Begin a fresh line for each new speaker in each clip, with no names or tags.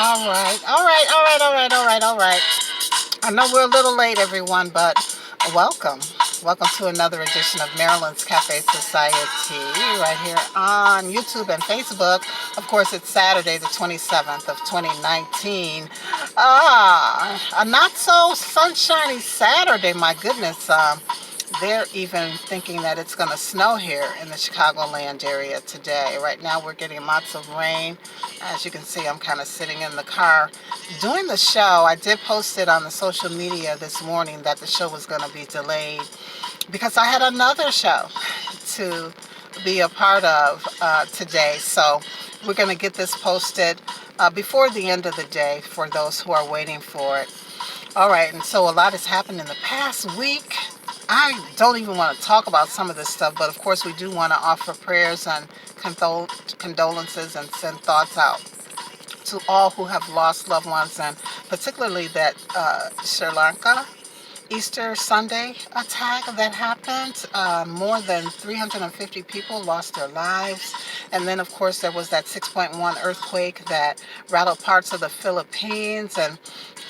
All right, all right, all right, all right, all right, all right. I know we're a little late, everyone, but welcome. Welcome to another edition of Marilyn's Cafe Society right here on YouTube and Facebook. Of course, it's Saturday, the 27th of 2019. A not so sunshiny Saturday, my goodness. They're even thinking that it's going to snow here in the Chicagoland area today. Right now, we're getting lots of rain. As you can see, I'm kind of sitting in the car doing the show. I did post it on the social media this morning that the show was going to be delayed because I had another show to be a part of today. So we're going to get this posted before the end of the day for those who are waiting for it. All right, and so a lot has happened in the past week. I don't even want to talk about some of this stuff, but of course we do want to offer prayers and condolences and send thoughts out to all who have lost loved ones, and particularly that Sri Lanka Easter Sunday attack that happened. More than 350 people lost their lives. And then, of course, there was that 6.1 earthquake that rattled parts of the Philippines, and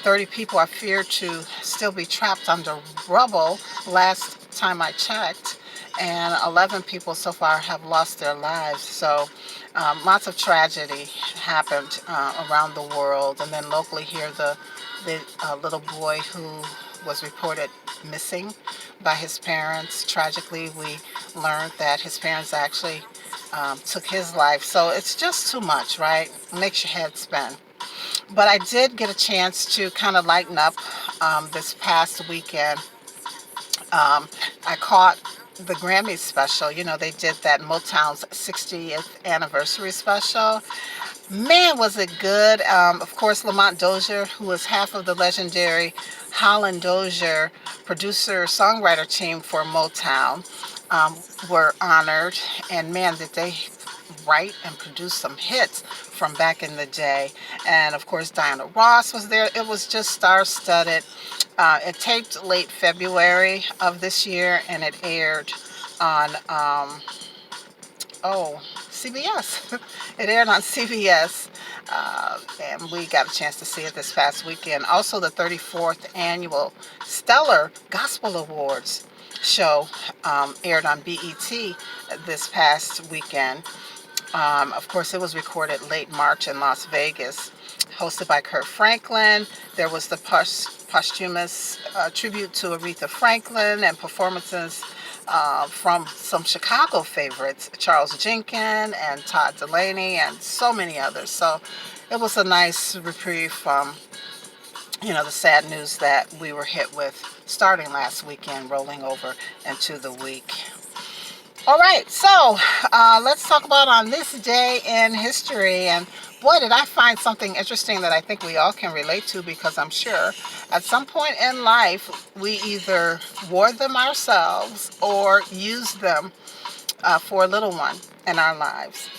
30 people are feared to still be trapped under rubble last time I checked. And 11 people so far have lost their lives. So lots of tragedy happened around the world. And then locally here, the little boy who was reported missing by his parents. Tragically, we learned that his parents actually took his life. So it's just too much, right? It makes your head spin. But I did get a chance to kind of lighten up this past weekend. I caught the Grammy special. You know, they did that Motown's 60th anniversary special. Man, was it good. Of course, Lamont Dozier, who was half of the legendary Holland Dozier producer-songwriter team for Motown, were honored. And man, did they write and produce some hits from back in the day. And of course, Diana Ross was there. It was just star-studded. It taped late February of this year, and it aired on CBS. It aired on CBS, and we got a chance to see it this past weekend. Also, the 34th annual Stellar Gospel Awards show aired on BET this past weekend. Of course, it was recorded late March in Las Vegas, hosted by Kurt Franklin. There was the posthumous tribute to Aretha Franklin and performances from some Chicago favorites, Charles Jenkins and Todd Delaney, and so many others. So it was a nice reprieve from, the sad news that we were hit with starting last weekend, rolling over into the week. All right, so let's talk about on this day in history. And boy, did I find something interesting that I think we all can relate to, because I'm sure at some point in life we either wore them ourselves or used them for a little one in our lives.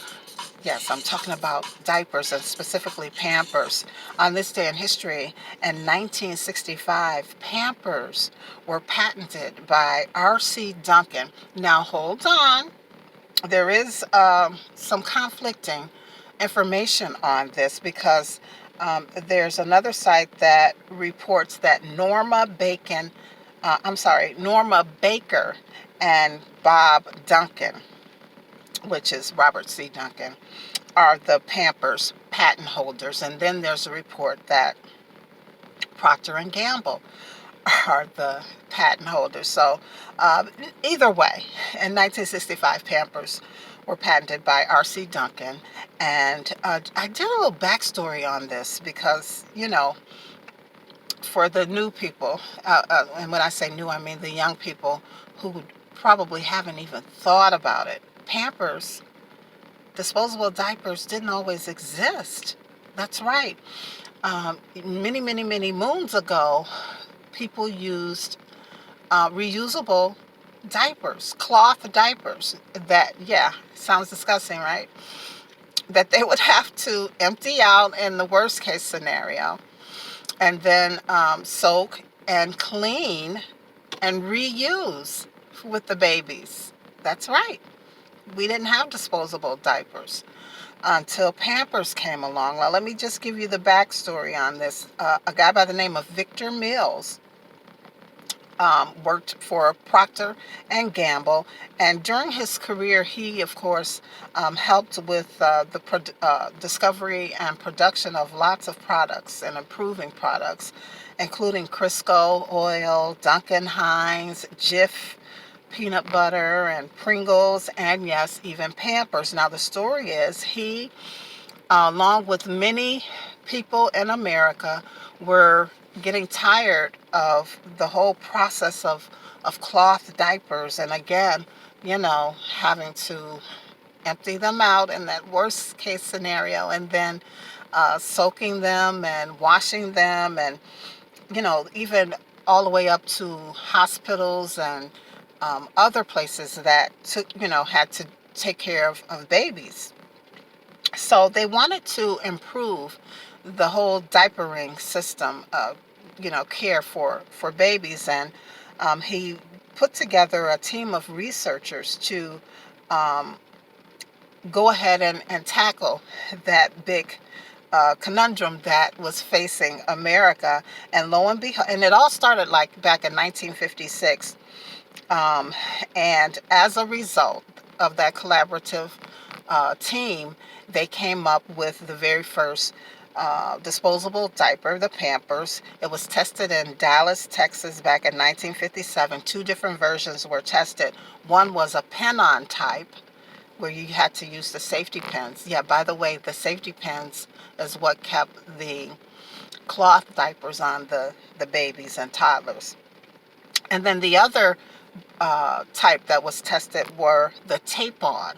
Yes, I'm talking about diapers, and specifically Pampers. On this day in history, in 1965, Pampers were patented by R.C. Duncan. Now, hold on. There is some conflicting information on this, because there's another site that reports that Norma Baker and Bob Duncan, which is Robert C. Duncan, are the Pampers patent holders. And then there's a report that Procter and Gamble are the patent holders. So either way, in 1965, Pampers were patented by R.C. Duncan. And I did a little backstory on this because, for the new people, and when I say new, I mean the young people who probably haven't even thought about it. Pampers, disposable diapers, didn't always exist. That's right. Many, many, many moons ago, people used reusable diapers, cloth diapers that, sounds disgusting, right? That they would have to empty out in the worst case scenario, and then soak and clean and reuse with the babies. That's right. We didn't have disposable diapers. until Pampers came along. Now, let me just give you the backstory on this. A guy by the name of Victor Mills worked for Procter and Gamble, and during his career, he, of course, helped with the discovery and production of lots of products and improving products, including Crisco oil, Duncan Hines, Jif peanut butter, and Pringles, and yes, even Pampers. Now, the story is he, along with many people in America, were getting tired of the whole process of cloth diapers. And again, having to empty them out in that worst case scenario, and then soaking them and washing them, and, even all the way up to hospitals and other places that had to take care of babies. So they wanted to improve the whole diapering system, care for babies, and he put together a team of researchers to um, go ahead and tackle that big conundrum that was facing America. And lo and behold, and it all started like back in 1956. Um, and as a result of that collaborative team, they came up with the very first disposable diaper, the Pampers. It was tested in Dallas, Texas back in 1957. Two different versions were tested. One was a pen-on type, where you had to use the safety pins. Yeah, by the way, the safety pins is what kept the cloth diapers on the babies and toddlers. And then the other type that was tested were the tape-on,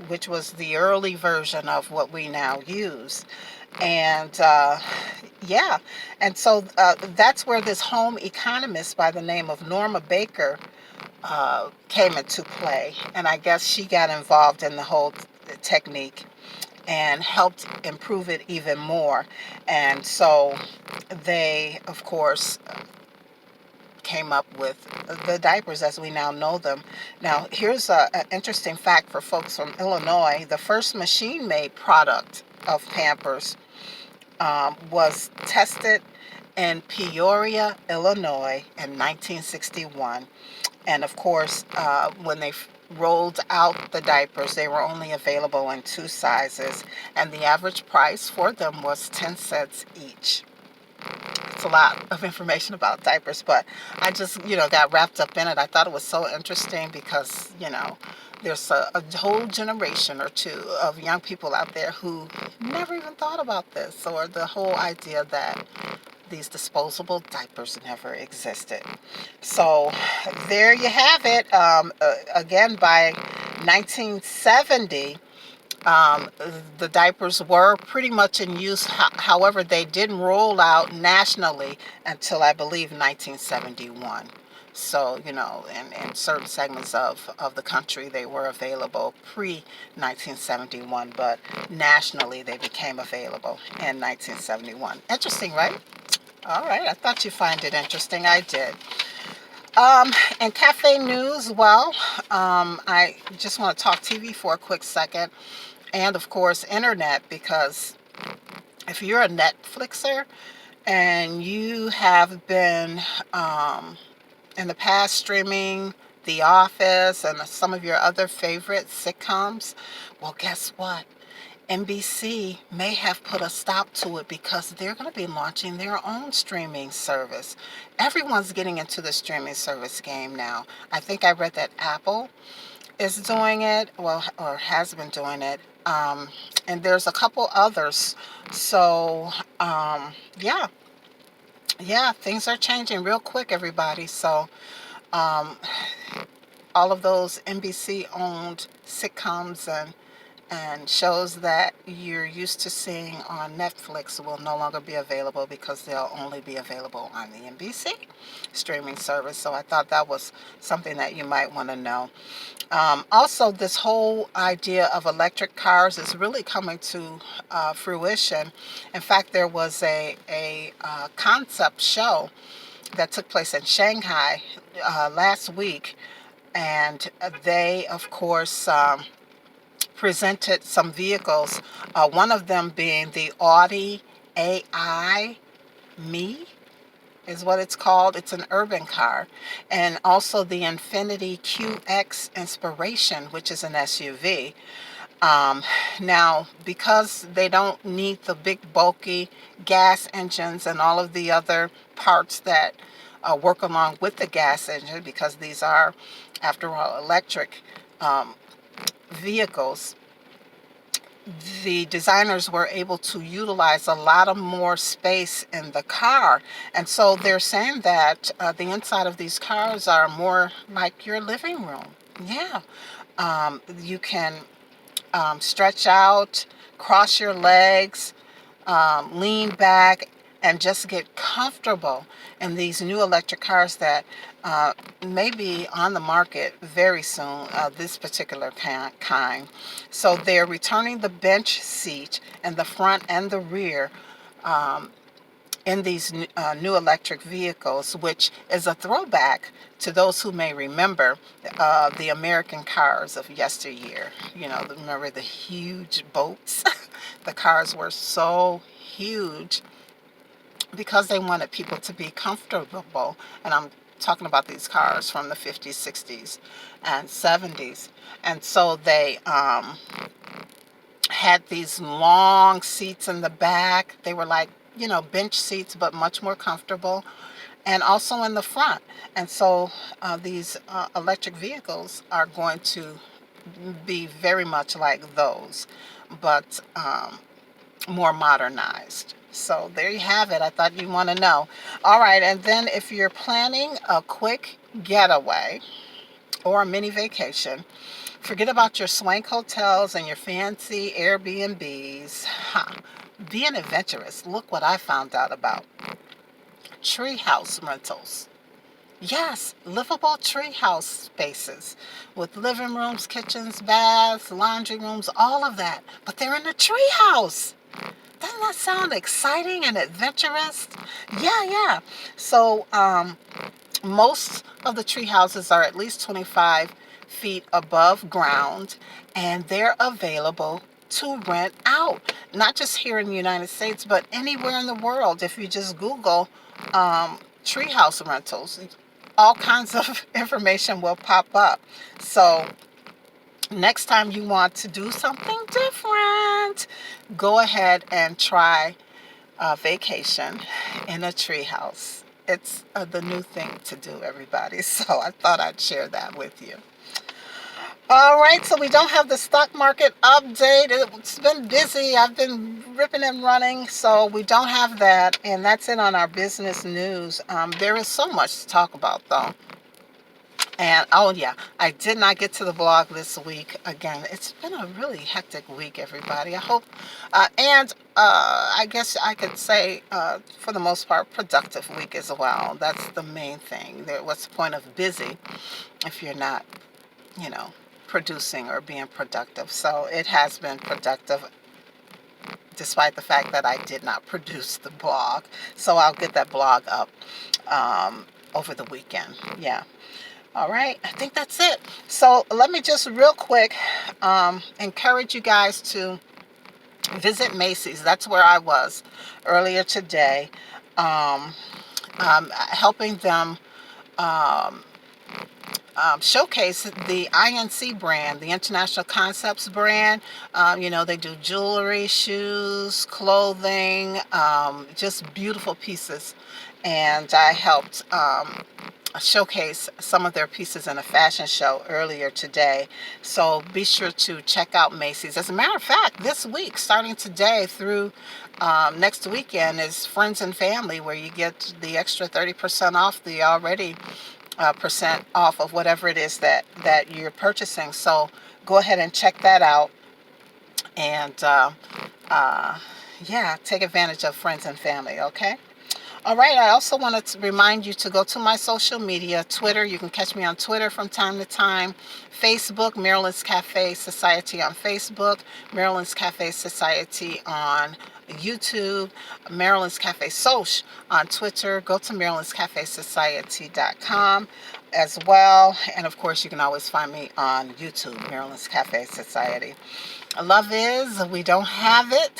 which was the early version of what we now use. And yeah, and so that's where this home economist by the name of Norma Baker came into play. And I guess she got involved in the whole technique and helped improve it even more. And so they, of course, came up with the diapers as we now know them. Now, here's an interesting fact for folks from Illinois. The first machine-made product of Pampers was tested in Peoria, Illinois in 1961. And of course, when they rolled out the diapers, they were only available in two sizes, and the average price for them was 10 cents each. It's a lot of information about diapers, but I just, got wrapped up in it. I thought it was so interesting because, there's a whole generation or two of young people out there who never even thought about this, or the whole idea that these disposable diapers never existed. So there you have it. Again, by 1970, um, the diapers were pretty much in use. However, they didn't roll out nationally until, I believe, 1971. So, in certain segments of the country, they were available pre-1971, but nationally, they became available in 1971. Interesting, right? All right, I thought you'd find it interesting. I did. And cafe news, well, I just want to talk TV for a quick second. And of course, internet, because if you're a Netflixer and you have been in the past streaming The Office and some of your other favorite sitcoms, well, guess what? NBC may have put a stop to it because they're going to be launching their own streaming service. Everyone's getting into the streaming service game now. I think I read that Apple is doing it, well, or has been doing it, and there's a couple others. So, yeah, things are changing real quick, everybody. So, um, all of those NBC-owned sitcoms and shows that you're used to seeing on Netflix will no longer be available because they'll only be available on the NBC streaming service. So I thought that was something that you might want to know. Also, this whole idea of electric cars is really coming to fruition. In fact, there was a concept show that took place in Shanghai last week, and they, of course, presented some vehicles, one of them being the Audi AI Me is what it's called. It's an urban car. And also the Infiniti QX Inspiration, which is an SUV. Um, Now, because they don't need the big bulky gas engines and all of the other parts that work along with the gas engine, because these are, after all, electric um, vehicles, the designers were able to utilize a lot of more space in the car. And so they're saying that the inside of these cars are more like your living room. Yeah. You can stretch out, cross your legs, lean back, and just get comfortable in these new electric cars that may be on the market very soon, this particular kind. So they're returning the bench seat in the front and the rear um, in these new electric vehicles, which is a throwback to those who may remember the American cars of yesteryear. You know, remember the huge boats? The cars were so huge because they wanted people to be comfortable. And I'm talking about these cars from the 50s, 60s, and 70s. And so they had these long seats in the back. They were like, you know, bench seats, but much more comfortable. And also in the front. And so these electric vehicles are going to be very much like those, but more modernized. So there you have it. I thought you'd want to know. All right, and then if you're planning a quick getaway or a mini vacation, forget about your swank hotels and your fancy Airbnbs. Huh. Be an adventurous. Look what I found out about treehouse rentals. Yes, livable treehouse spaces with living rooms, kitchens, baths, laundry rooms, all of that. But they're in a treehouse. Doesn't that sound exciting and adventurous? Yeah, yeah. So most of the tree houses are at least 25 feet above ground, and they're available to rent out. Not just here in the United States, but anywhere in the world. If you just Google treehouse rentals, all kinds of information will pop up. So next time you want to do something different, go ahead and try a vacation in a treehouse. It's the new thing to do, everybody. So I thought I'd share that with you. All right, so we don't have the stock market update. It's been busy. I've been ripping and running, so we don't have that. And that's it on our business news. There is so much to talk about, though. And oh yeah, I did not get to the blog this week. Again, it's been a really hectic week, everybody. I hope, I guess I could say, for the most part, productive week as well. That's the main thing. What's the point of busy if you're not, you know, producing or being productive? So it has been productive, despite the fact that I did not produce the blog. So I'll get that blog up over the weekend. Yeah. All right, I think that's it. So let me just real quick encourage you guys to visit Macy's. That's where I was earlier today, helping them showcase the INC brand, the International Concepts brand. You know, they do jewelry, shoes, clothing, just beautiful pieces. And I helped showcase some of their pieces in a fashion show earlier today. So be sure to check out Macy's. As a matter of fact, this week, starting today through next weekend, is Friends and Family, where you get the extra 30% off the already percent off of whatever it is that you're purchasing. So go ahead and check that out. And yeah, take advantage of Friends and Family, okay? All right, I also wanted to remind you to go to my social media. Twitter, you can catch me on Twitter from time to time. Facebook, Marilyn's Cafe Society on Facebook. Marilyn's Cafe Society on YouTube. Marilyn's Cafe Soch on Twitter. Go to Marilyn'sCafeSociety.com. as well. And of course, you can always find me on YouTube, Marilyn's Cafe Society. Love is, we don't have it.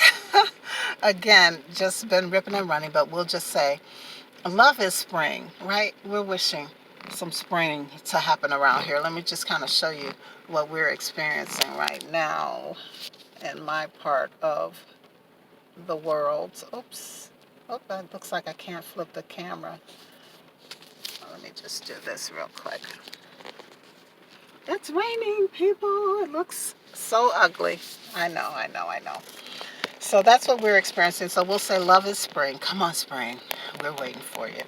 Again, just been ripping and running, but we'll just say love is spring, right? We're wishing some spring to happen around here. Let me just kind of show you what we're experiencing right now in my part of the world. Oops. Oh, that looks like I can't flip the camera. Let me just do this real quick. It's raining, people. It looks so ugly. I know, I know, I know. So that's what we're experiencing. So we'll say love is spring. Come on, spring. We're waiting for you.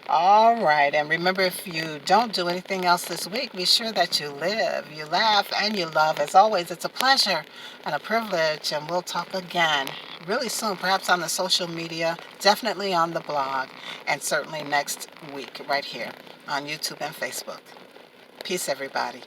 All right. And remember, if you don't do anything else this week, be sure that you live, you laugh, and you love. As always, it's a pleasure and a privilege. And we'll talk again really soon, perhaps on the social media, definitely on the blog, and certainly next week right here on YouTube and Facebook. Peace, everybody.